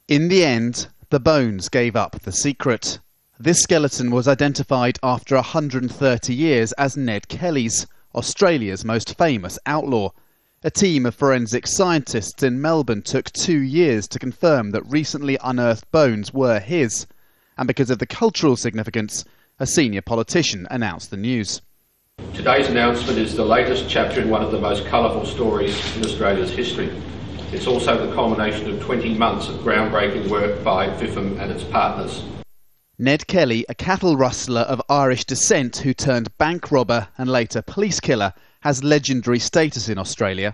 In the end, the bones gave up the secret. This skeleton was identified after 130 years as Ned Kelly's, Australia's most famous outlaw. A team of forensic scientists in Melbourne took 2 years to confirm that recently unearthed bones were his. And because of the cultural significance, a senior politician announced the news. Today's announcement is the latest chapter in one of the most colourful stories in Australia's history. It's also the culmination of 20 months of groundbreaking work by FIFM and its partners. Ned Kelly, a cattle rustler of Irish descent who turned bank robber and later police killer, has legendary status in Australia.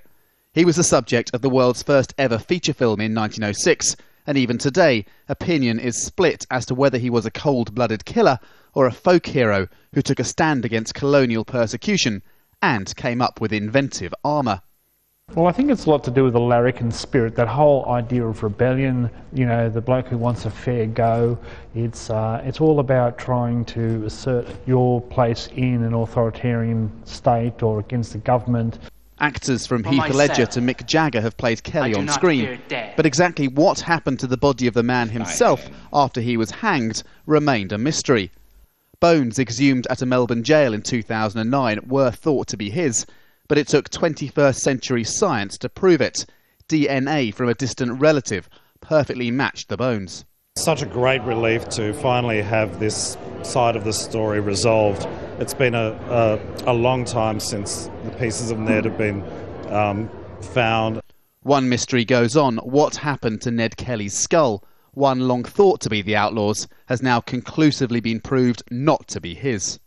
He was the subject of the world's first ever feature film in 1906, and even today, opinion is split as to whether he was a cold-blooded killer or a folk hero who took a stand against colonial persecution and came up with inventive armour. Well, I think it's a lot to do with the larrikin spirit, that whole idea of rebellion, you know, the bloke who wants a fair go. It's all about trying to assert your place in an authoritarian state or against the government. Actors from Heath Ledger to Mick Jagger have played Kelly on screen, but exactly what happened to the body of the man himself after he was hanged remained a mystery. Bones exhumed at a Melbourne jail in 2009 were thought to be his, but it took 21st century science to prove it. DNA from a distant relative perfectly matched the bones. Such a great relief to finally have this side of the story resolved. It's been a long time since the pieces of Ned have been found. One mystery goes on. What happened to Ned Kelly's skull? One long thought to be the outlaw's has now conclusively been proved not to be his.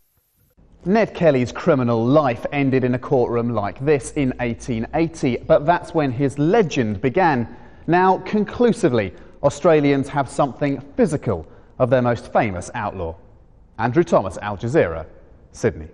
Ned Kelly's criminal life ended in a courtroom like this in 1880, but that's when his legend began. Now, conclusively, Australians have something physical of their most famous outlaw. Andrew Thomas, Al Jazeera, Sydney.